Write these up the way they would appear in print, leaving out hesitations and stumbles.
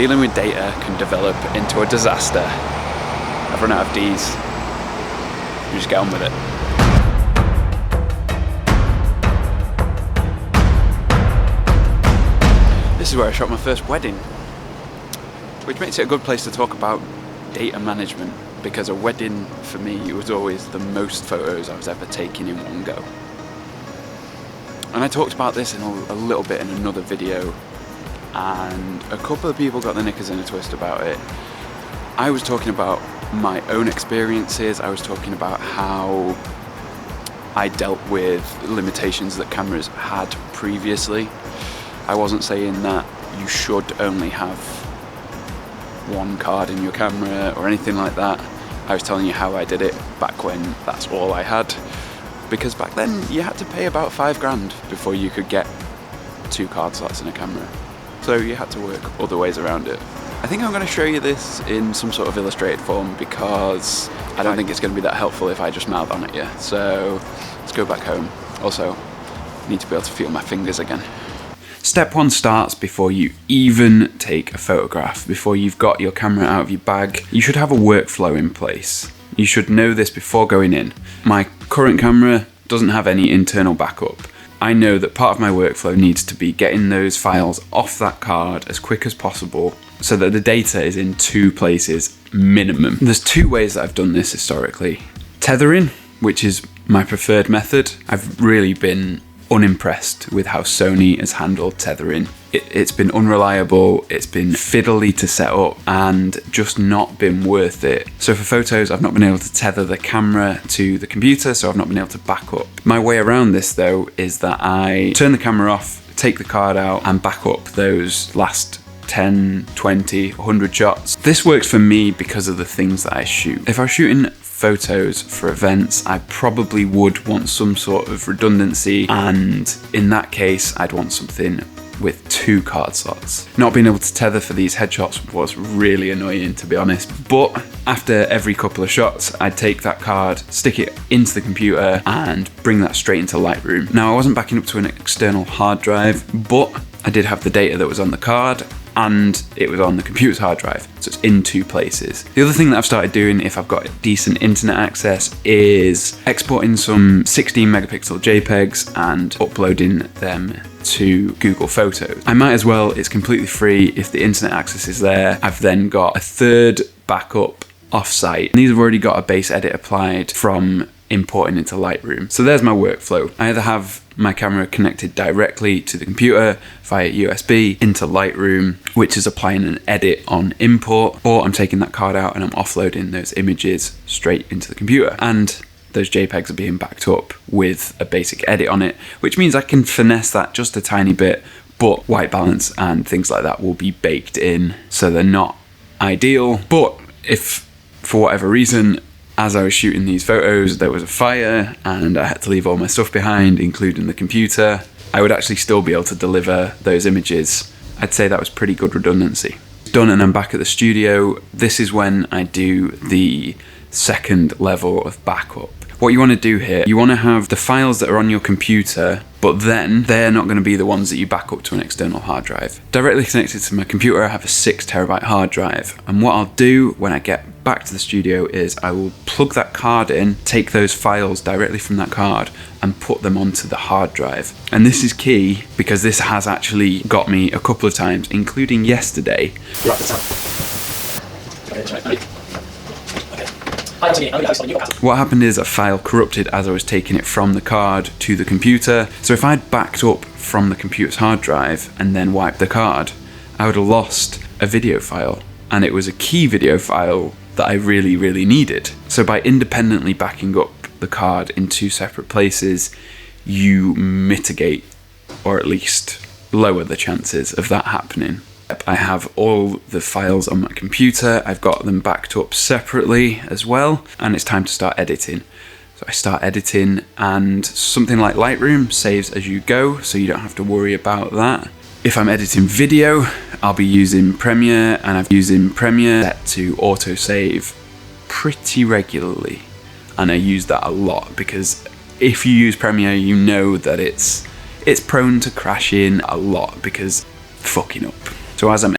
dealing with data can develop into a disaster. I've run out of D's. You just get on with it. This is where I shot my first wedding, which makes it a good place to talk about data management, because a wedding for me was always the most photos I was ever taking in one go. And I talked about this in a little bit in another video, and a couple of people got their knickers in a twist about it. I was talking about my own experiences. I was talking about how I dealt with limitations that cameras had previously. I wasn't saying that you should only have one card in your camera or anything like that. I was telling you how I did it back when that's all I had, because back then you had to pay about $5 before you could get 2 card slots in a camera, so you had to work other ways around it. I think I'm going to show you this in some sort of illustrated form, because I don't think it's going to be that helpful if I just mouth on at you. So let's go back home. Also, I need to be able to feel my fingers again. Step 1 starts before you even take a photograph. Before you've got your camera out of your bag, you should have a workflow in place. You should know this before going in. My current camera doesn't have any internal backup. I know that part of my workflow needs to be getting those files off that card as quick as possible so that the data is in 2 places minimum. There's 2 ways that I've done this historically. Tethering, which is my preferred method. I've really been unimpressed with how Sony has handled tethering. It's been unreliable, it's been fiddly to set up, and just not been worth it. So for photos, I've not been able to tether the camera to the computer, so I've not been able to back up. My way around this though is that I turn the camera off, take the card out, and back up those last 10, 20, 100 shots. This works for me because of the things that I shoot. If I was shooting photos for events, I probably would want some sort of redundancy, and in that case I'd want something with 2 card slots. Not being able to tether for these headshots was really annoying, to be honest, but after every couple of shots I'd take that card, stick it into the computer and bring that straight into Lightroom. Now I wasn't backing up to an external hard drive, but I did have the data that was on the card and it was on the computer's hard drive, so it's in 2 places. The other thing that I've started doing if I've got decent internet access is exporting some 16 megapixel JPEGs and uploading them to Google Photos. I might as well, it's completely free. If the internet access is there, I've then got a 3rd backup offsite. These have already got a base edit applied from importing into Lightroom. So there's my workflow. I either have my camera connected directly to the computer via USB into Lightroom, which is applying an edit on import, or I'm taking that card out and I'm offloading those images straight into the computer. And those JPEGs are being backed up with a basic edit on it, which means I can finesse that just a tiny bit, but white balance and things like that will be baked in, so they're not ideal. But if for whatever reason, as I was shooting these photos, there was a fire and I had to leave all my stuff behind, including the computer, I would actually still be able to deliver those images. I'd say that was pretty good redundancy. Done, and I'm back at the studio. This is when I do the 2nd level of backup. What you want to do here, you want to have the files that are on your computer, but then they're not going to be the ones that you back up to an external hard drive. Directly connected to my computer, I have a 6 terabyte hard drive. And what I'll do when I get back to the studio is I will plug that card in, take those files directly from that card and put them onto the hard drive. And this is key because this has actually got me a couple of times, including yesterday. What happened is a file corrupted as I was taking it from the card to the computer. So if I'd backed up from the computer's hard drive and then wiped the card, I would have lost a video file. And it was a key video file that I really, really needed. So by independently backing up the card in 2 separate places, you mitigate, or at least lower the chances of that happening. I have all the files on my computer, I've got them backed up separately as well, and it's time to start editing. So I start editing, and something like Lightroom saves as you go, so you don't have to worry about that. If I'm editing video, I'll be using Premiere, and I'm using Premiere set to autosave pretty regularly. And I use that a lot because if you use Premiere, you know that it's prone to crashing a lot because fucking up. So as I'm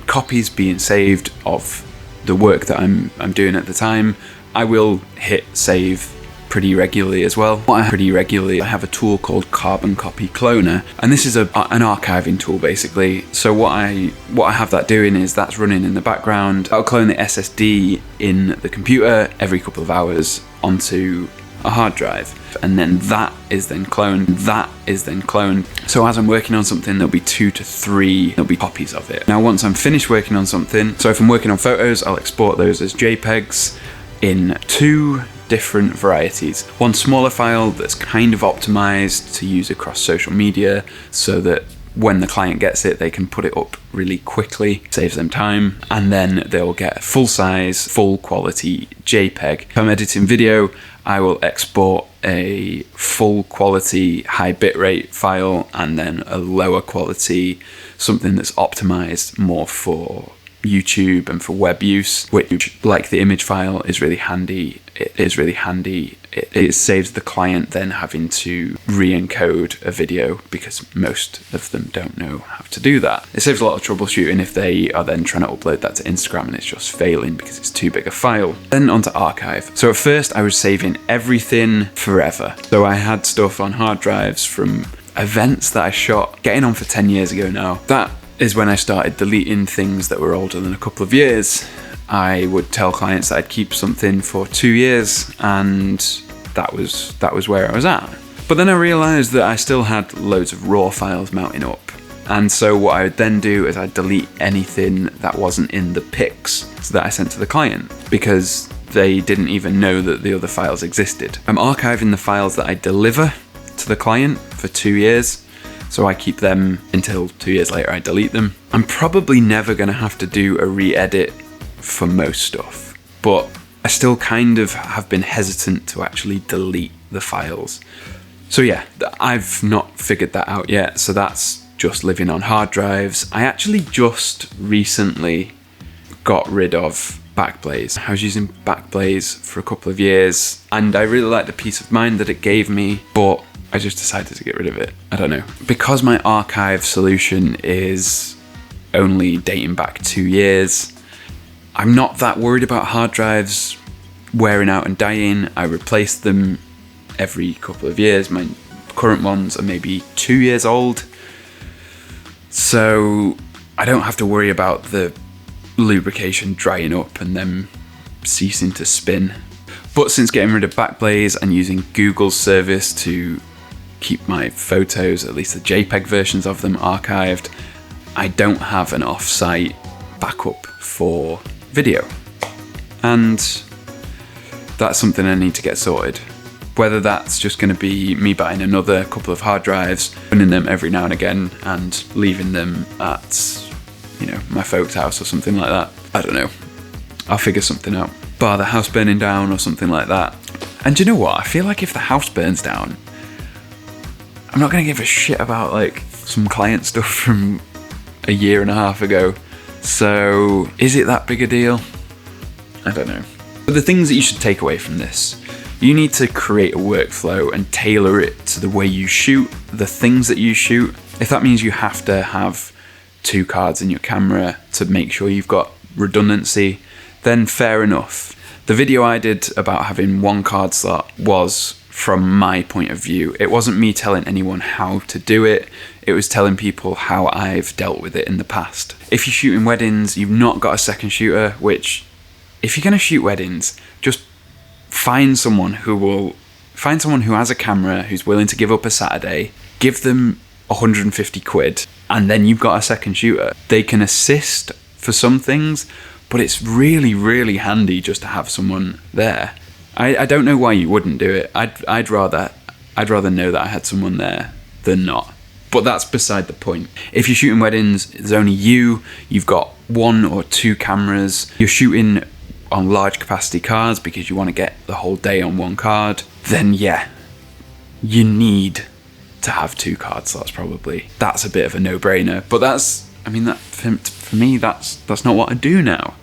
copies being saved of the work that I'm doing at the time, I will hit save pretty regularly as well. I have a tool called Carbon Copy Cloner, and this is an archiving tool basically. So what I have that doing is that's running in the background. I'll clone the SSD in the computer every couple of hours onto a hard drive, and then that is then cloned. So as I'm working on something, there'll be 2 to 3 copies of it. Now once I'm finished working on something, so if I'm working on photos, I'll export those as JPEGs in 2 different varieties. One smaller file that's kind of optimized to use across social media so that when the client gets it, they can put it up really quickly, saves them time, and then they'll get a full-size, full-quality JPEG. If I'm editing video, I will export a full-quality, high bitrate file and then a lower quality, something that's optimized more for YouTube and for web use, which, like the image file, is really handy. It saves the client then having to re-encode a video, because most of them don't know how to do that. It saves a lot of troubleshooting if they are then trying to upload that to Instagram and it's just failing because it's too big a file. Then onto archive. So at first I was saving everything forever. So I had stuff on hard drives from events that I shot getting on for 10 years ago now. That is when I started deleting things that were older than a couple of years. I would tell clients that I'd keep something for 2 years, and that was where I was at. But then I realized that I still had loads of raw files mounting up. And so what I would then do is I'd delete anything that wasn't in the pics that I sent to the client, because they didn't even know that the other files existed. I'm archiving the files that I deliver to the client for 2 years. So I keep them until 2 years later I delete them. I'm probably never gonna have to do a re-edit for most stuff, but I still kind of have been hesitant to actually delete the files. So yeah, I've not figured that out yet, so that's just living on hard drives. I actually just recently got rid of Backblaze. I was using Backblaze for a couple of years, and I really liked the peace of mind that it gave me, but I just decided to get rid of it. I don't know. Because my archive solution is only dating back 2 years, I'm not that worried about hard drives wearing out and dying. I replace them every couple of years. My current ones are maybe 2 years old. So I don't have to worry about the lubrication drying up and them ceasing to spin. But since getting rid of Backblaze and using Google's service to keep my photos, at least the JPEG versions of them, archived, I don't have an off-site backup for video. And that's something I need to get sorted. Whether that's just going to be me buying another couple of hard drives, running them every now and again and leaving them at, my folks' house or something like that. I don't know. I'll figure something out. Bar the house burning down or something like that. And do you know what? I feel like if the house burns down, I'm not going to give a shit about like some client stuff from a year and a half ago. So is it that big a deal? I don't know. But the things that you should take away from this, you need to create a workflow and tailor it to the way you shoot, the things that you shoot. If that means you have to have 2 cards in your camera to make sure you've got redundancy, then fair enough. The video I did about having 1 card slot was from my point of view. It wasn't me telling anyone how to do it. It was telling people how I've dealt with it in the past. If you're shooting weddings, you've not got a second shooter, which if you're gonna shoot weddings, just find someone who has a camera, who's willing to give up a Saturday, give them 150 quid, and then you've got a second shooter. They can assist for some things, but it's really, really handy just to have someone there. I don't know why you wouldn't do it. I'd rather know that I had someone there than not. But that's beside the point. If you're shooting weddings, there's only you've got 1 or 2 cameras, you're shooting on large capacity cards because you want to get the whole day on 1 card, then yeah, you need to have 2 card slots probably. That's a bit of a no-brainer. But for me, that's not what I do now.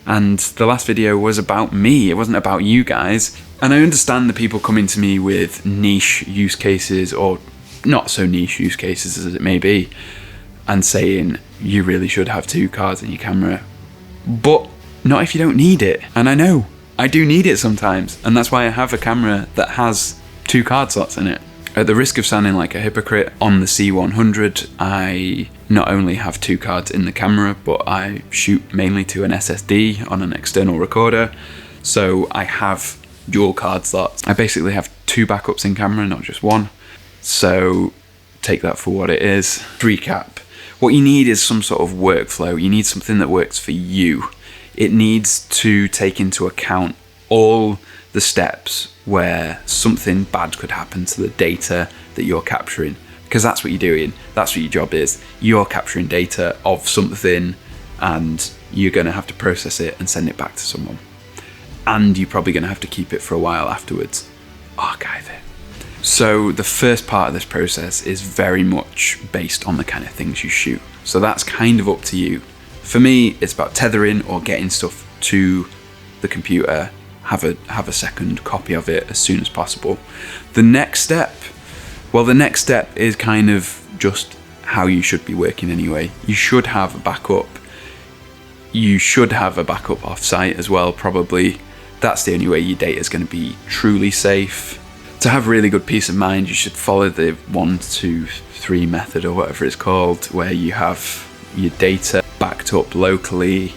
And the last video was about me, it wasn't about you guys. And I understand the people coming to me with niche use cases, or not so niche use cases as it may be. and saying you really should have 2 cards in your camera, but not if you don't need it. And I know I do need it sometimes, and that's why I have a camera that has 2 card slots in it. At the risk of sounding like a hypocrite, on the C100 I not only have 2 cards in the camera, but I shoot mainly to an SSD on an external recorder, so I have dual card slots. I basically have 2 backups in camera, not just 1, so take that for what it is. To recap, what you need is some sort of workflow. You need something that works for you. It needs to take into account all the steps where something bad could happen to the data that you're capturing, because that's what you're doing. That's what your job is. You're capturing data of something, and you're going to have to process it and send it back to someone. And you're probably going to have to keep it for a while afterwards. Archive it. So the first part of this process is very much based on the kind of things you shoot. So that's kind of up to you. For me, it's about tethering or getting stuff to the computer, have a second copy of it as soon as possible. The next step is kind of just how you should be working anyway. You should have a backup. You should have a backup off-site as well, probably. That's the only way your data is going to be truly safe. To have really good peace of mind, you should follow the 1, 2, 3 method, or whatever it's called, where you have your data backed up locally,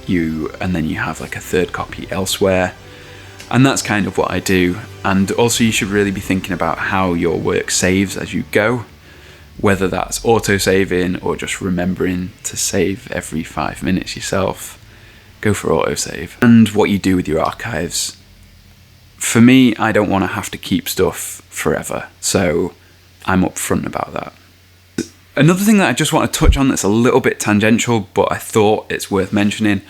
and then you have like a 3rd copy elsewhere. And that's kind of what I do. And also you should really be thinking about how your work saves as you go, whether that's auto-saving or just remembering to save every 5 minutes yourself. Go for autosave. And what you do with your archives. For me, I don't want to have to keep stuff forever, so I'm upfront about that. Another thing that I just want to touch on that's a little bit tangential, but I thought it's worth mentioning.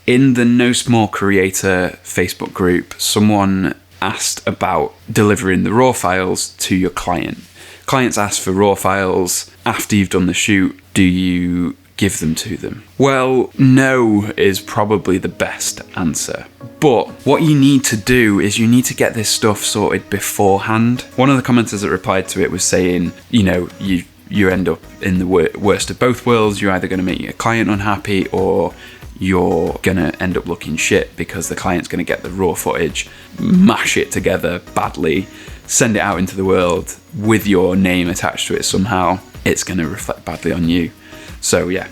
In the No Small Creator Facebook group, someone asked about delivering the RAW files to your client. Clients ask for RAW files after you've done the shoot. Do you give them to them? Well, no is probably the best answer. But what you need to do is you need to get this stuff sorted beforehand. One of the commenters that replied to it was saying, you end up in the worst of both worlds. You're either going to make your client unhappy, or you're going to end up looking shit because the client's going to get the raw footage, mash it together badly, send it out into the world with your name attached to it somehow. It's going to reflect badly on you. So yeah,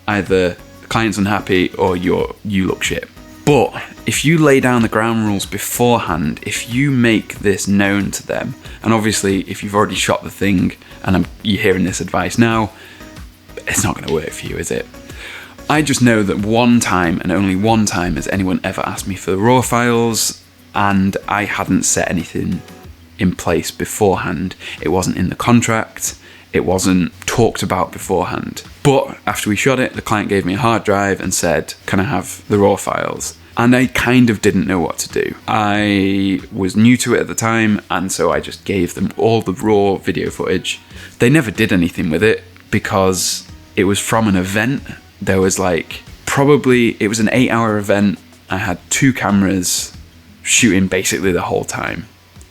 either the client's unhappy or you look shit. But if you lay down the ground rules beforehand, if you make this known to them, and obviously if you've already shot the thing and you're hearing this advice now, it's not going to work for you, is it? I just know that one time, and only one time, has anyone ever asked me for the raw files, and I hadn't set anything in place beforehand. It wasn't in the contract. It wasn't talked about beforehand. But after we shot it, the client gave me a hard drive and said, can I have the raw files? And I kind of didn't know what to do. I was new to it at the time, and so I just gave them all the raw video footage. They never did anything with it because it was from an event. There was it was an 8-hour event. I had 2 cameras shooting basically the whole time.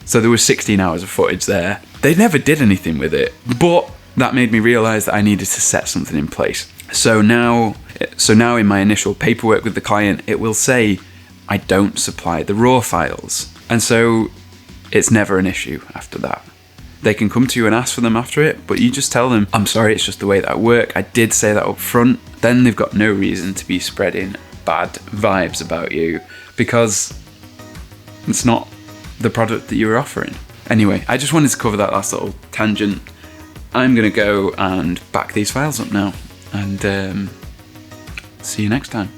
So there was 16 hours of footage there. They never did anything with it, but that made me realize that I needed to set something in place. So now in my initial paperwork with the client, it will say, I don't supply the raw files. And so it's never an issue after that. They can come to you and ask for them after it, but you just tell them, I'm sorry, it's just the way that I work. I did say that up front. Then they've got no reason to be spreading bad vibes about you because it's not the product that you're offering. Anyway, I just wanted to cover that last little tangent. I'm going to go and back these files up now and see you next time.